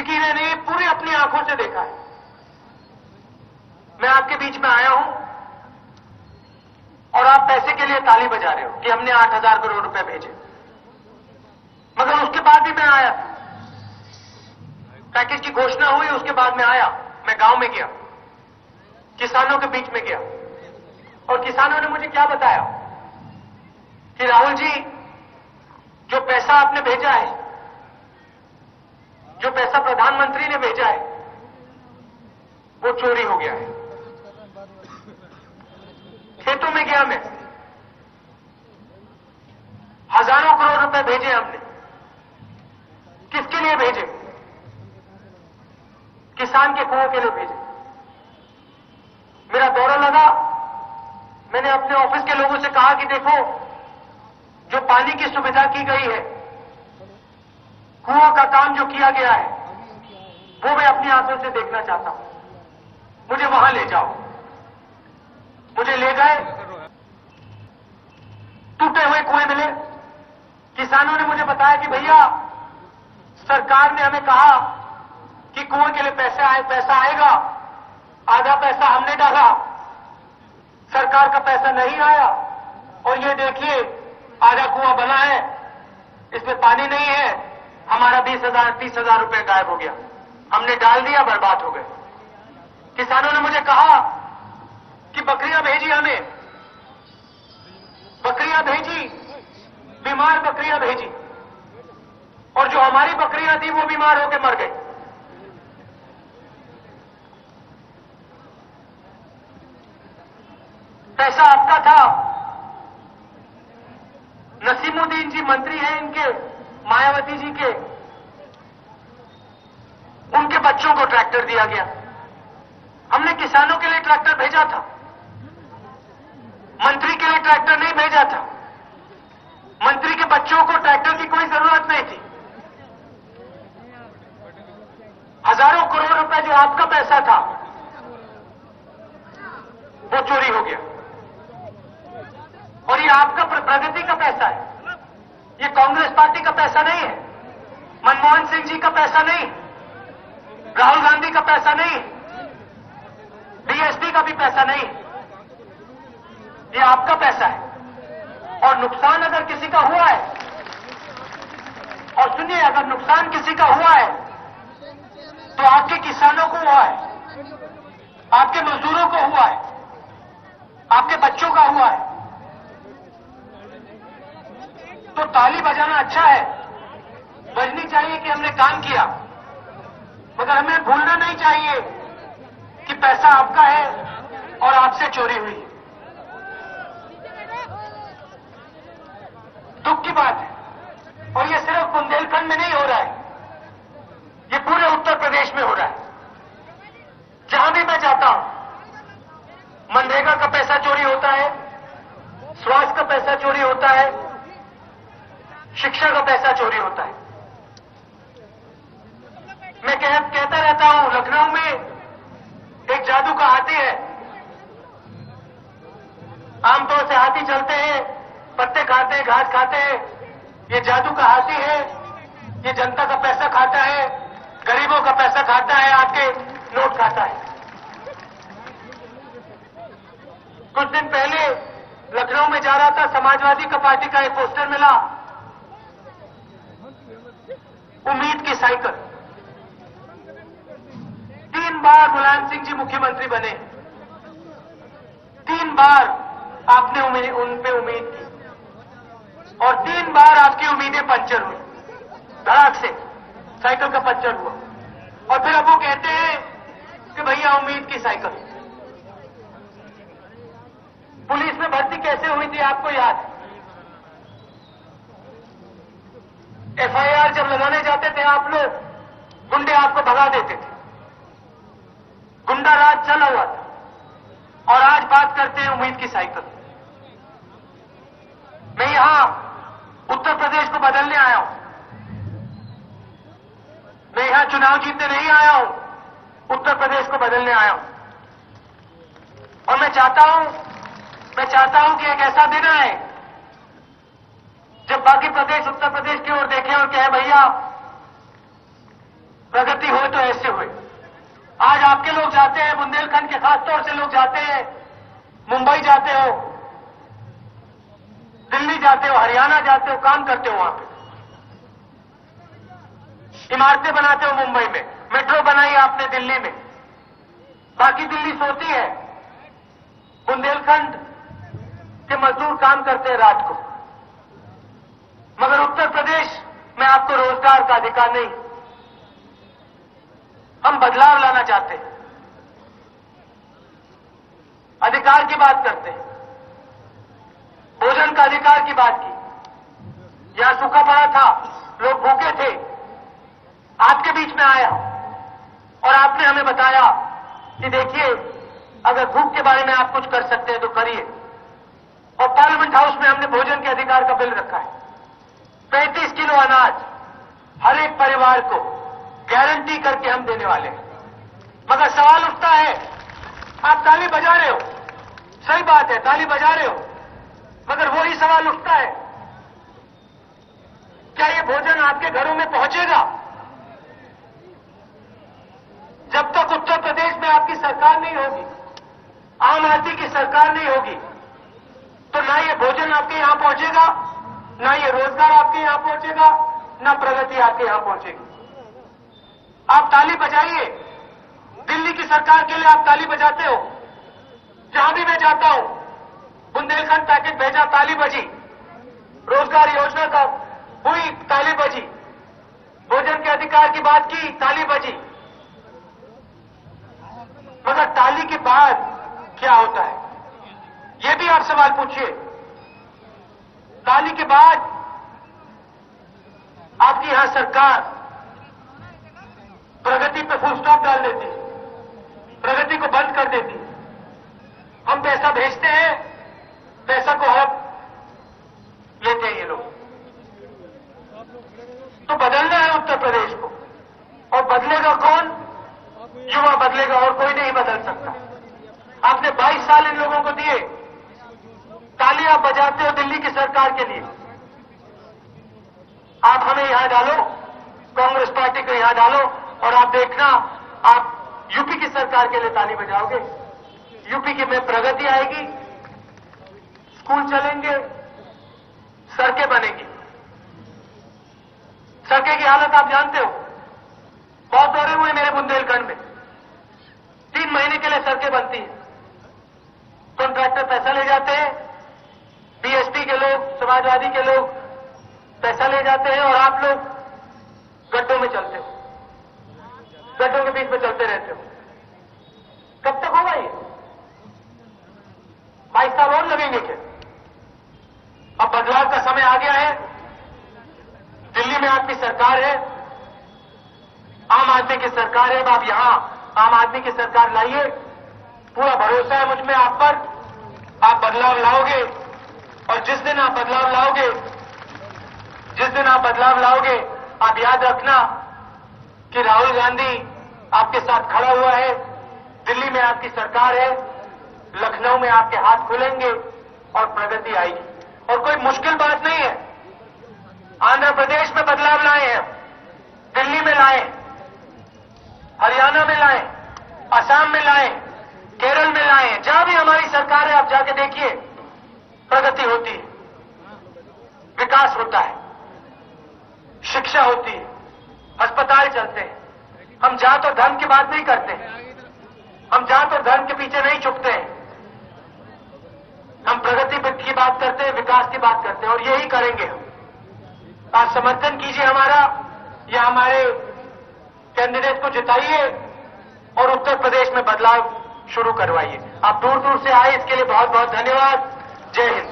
किसी ने नहीं, पूरी अपनी आंखों से देखा है। मैं आपके बीच में आया हूं और आप पैसे के लिए ताली बजा रहे हो कि हमने 8,000 करोड़ रुपए भेजे, मगर उसके बाद भी मैं आया। पैकेज की घोषणा हुई, उसके बाद में आया, मैं गांव में गया, किसानों के बीच में गया, और किसानों ने मुझे क्या बताया कि राहुल जी, जो पैसा आपने भेजा है, जो पैसा प्रधानमंत्री ने भेजा है, वो चोरी हो गया है। खेतों में गया मैं, हजारों करोड़ रुपए भेजे हमने। किसके लिए भेजे? किसान के कुओं के लिए भेजे। मेरा दौरा लगा, मैंने अपने ऑफिस के लोगों से कहा कि देखो, जो पानी की सुविधा की गई है, कुआं का काम जो किया गया है, वो मैं अपनी आंखों से देखना चाहता हूं, मुझे वहां ले जाओ। मुझे ले गए, टूटे हुए कुएं मिले। किसानों ने मुझे बताया कि भैया, सरकार ने हमें कहा कि कुएं के लिए पैसा आएगा, आधा पैसा हमने डाला, सरकार का पैसा नहीं आया, और ये देखिए आधा कुआं बना है, इसमें पानी नहीं है, हमारा 30,000 रुपए गायब हो गया, हमने डाल दिया, बर्बाद हो गए। किसानों ने मुझे कहा कि बकरियां भेजी हमें, बकरियां भेजी, बीमार बकरियां भेजी, और जो हमारी बकरियां थी वो बीमार होकर मर गई। पैसा आपका था। नसीमुद्दीन जी मंत्री हैं इनके, मायावती जी के, उनके बच्चों को ट्रैक्टर दिया गया। हमने किसानों के लिए ट्रैक्टर भेजा था, मंत्री के लिए ट्रैक्टर नहीं भेजा था। मंत्री के बच्चों को ट्रैक्टर की कोई जरूरत नहीं थी। हजारों करोड़ रुपए जो आपका पैसा था, वो चोरी हो गया। और ये आपका प्रगति का पैसा है, ये कांग्रेस पार्टी का पैसा नहीं है, मनमोहन सिंह जी का पैसा नहीं, राहुल गांधी का पैसा नहीं, बीएसपी का भी पैसा नहीं, ये आपका पैसा है। और नुकसान अगर किसी का हुआ है, और सुनिए, अगर नुकसान किसी का हुआ है तो आपके किसानों को हुआ है, आपके मजदूरों को हुआ है, आपके बच्चों का हुआ है। तो ताली बजाना अच्छा है, बजनी चाहिए कि हमने काम किया, मगर हमें भूलना नहीं चाहिए कि पैसा आपका है और आपसे चोरी हुई है। दुख की बात है, और ये सिर्फ बुंदेलखंड में नहीं हो रहा है, ये पूरे उत्तर प्रदेश में हो रहा है। जहां भी मैं जाता हूं, मनरेगा का पैसा चोरी होता है, स्वास्थ्य का पैसा चोरी होता है, शिक्षा का पैसा चोरी होता है। मैं कहता रहता हूं, लखनऊ में एक जादू का हाथी है। आमतौर से हाथी चलते हैं, पत्ते खाते हैं, घास खाते हैं। ये जादू का हाथी है, ये जनता का पैसा खाता है, गरीबों का पैसा खाता है, आपके नोट खाता है। कुछ दिन पहले लखनऊ में जा रहा था, समाजवादी का पार्टी का एक पोस्टर मिला, उम्मीद की साइकिल। 3 बार मुलायम सिंह जी मुख्यमंत्री बने, 3 बार आपने उन पे उम्मीद की, और 3 बार आपकी उम्मीदें पंचर हुई, धड़ाक से साइकिल का पंचर हुआ। और फिर अब वो कहते हैं कि भैया उम्मीद की साइकिल। पुलिस में भर्ती कैसे हुई थी आपको याद है? एफआईआर जब लगाने जाते थे आप लोग, गुंडे आपको भगा देते थे, गुंडा राज चला हुआ था। और आज बात करते हैं उम्मीद की साइकिल। मैं यहां उत्तर प्रदेश को बदलने आया हूं, मैं यहां चुनाव जीतने नहीं आया हूं, उत्तर प्रदेश को बदलने आया हूं। और मैं चाहता हूं कि एक ऐसा दिन आए जब बाकी प्रदेश उत्तर प्रदेश की ओर देखें और कहे भैया प्रगति हो तो ऐसे हुए। आज आपके लोग जाते हैं, बुंदेलखंड के खास तौर से लोग जाते हैं, मुंबई जाते हो, दिल्ली जाते हो, हरियाणा जाते हो, काम करते हो, वहां पे इमारतें बनाते हो, मुंबई में मेट्रो बनाई आपने, दिल्ली में, बाकी दिल्ली सोती है, बुंदेलखंड के मजदूर काम करते हैं रात को। मगर उत्तर प्रदेश में आपको रोजगार का अधिकार नहीं। हम बदलाव लाना चाहते हैं, अधिकार की बात करते हैं, भोजन का अधिकार की बात की। यहां सूखा पड़ा था, लोग भूखे थे, आपके बीच में आया और आपने हमें बताया कि देखिए अगर भूख के बारे में आप कुछ कर सकते हैं तो करिए। और पार्लियामेंट हाउस में हमने भोजन के अधिकार का बिल रखा है। 35 किलो अनाज हर एक परिवार को गारंटी करके हम देने वाले हैं। मगर सवाल उठता है, आप ताली बजा रहे हो, सही बात है, ताली बजा रहे हो, मगर वही सवाल उठता है, क्या ये भोजन आपके घरों में पहुंचेगा? जब तक उत्तर प्रदेश में आपकी सरकार नहीं होगी, आम आदमी की सरकार नहीं होगी, तो ना ये भोजन आपके यहां पहुंचेगा, ना ये रोजगार आपके यहां पहुंचेगा, ना प्रगति आपके यहां पहुंचेगी। आप ताली बजाइए, दिल्ली की सरकार के लिए आप ताली बजाते हो, जहां भी मैं जाता हूं, बुंदेलखंड पैकेज भेजा, ताली बजी, रोजगार योजना का हुई, ताली बजी, भोजन के अधिकार की बात की, ताली बजी। मगर ताली के बाद क्या होता है, यह भी आप सवाल पूछिए। ताली के बाद आपकी यहां सरकार प्रगति पे फुल स्टॉप डाल देती है, प्रगति को बंद कर देती है। हम पैसा भेजते हैं, पैसा को हड़प लेते हैं ये लोग। तो बदलना है उत्तर प्रदेश को, और बदलेगा कौन? युवा बदलेगा, और कोई नहीं बदल सकता। आपने 22 साल इन लोगों को दिए, ताली आप बजाते हो दिल्ली की सरकार के लिए। आप हमें यहां डालो, कांग्रेस पार्टी को यहां डालो, और आप देखना आप यूपी की सरकार के लिए ताली बजाओगे। यूपी की में प्रगति आएगी, स्कूल चलेंगे, सड़कें बनेंगी। सड़कें की हालत आप जानते हो, बहुत दौरे हुए मेरे बुंदेलखंड में, 3 महीने के लिए सड़कें बनती हैं, कॉन्ट्रैक्टर पैसा ले जाते हैं, बीएसपी के लोग, समाजवादी के लोग पैसा ले जाते हैं, और आप लोग गड्ढों में चलते हो, गड्ढों के बीच में चलते रहते हो। कब तक होगा ये? 22 साल और लगेंगे क्या? अब बदलाव का समय आ गया है। दिल्ली में आपकी सरकार है, आम आदमी की सरकार है। अब आप यहां आम आदमी की सरकार लाइए, पूरा भरोसा है मुझ में आप पर, आप बदलाव लाओगे। और जिस दिन आप बदलाव लाओगे, आप याद रखना कि राहुल गांधी आपके साथ खड़ा हुआ है, दिल्ली में आपकी सरकार है, लखनऊ में आपके हाथ खुलेंगे और प्रगति आएगी। और कोई मुश्किल बात नहीं है। आंध्र प्रदेश में बदलाव लाए हैं, दिल्ली में लाए, हरियाणा में लाए, असम में लाए, केरल में लाए, जहां भी हमारी सरकार है आप जाके देखिए, प्रगति होती है, विकास होता है, शिक्षा होती है, अस्पताल चलते हैं। हम जात और धर्म की बात नहीं करते, हम जात और धर्म के पीछे नहीं छुपते हैं, हम प्रगति की बात करते हैं, विकास की बात करते हैं, और यही करेंगे हम। आप समर्थन कीजिए हमारा, या हमारे कैंडिडेट को जिताइए और उत्तर प्रदेश में बदलाव शुरू करवाइए। आप दूर दूर से आए, इसके लिए बहुत बहुत धन्यवाद। जय हिंद।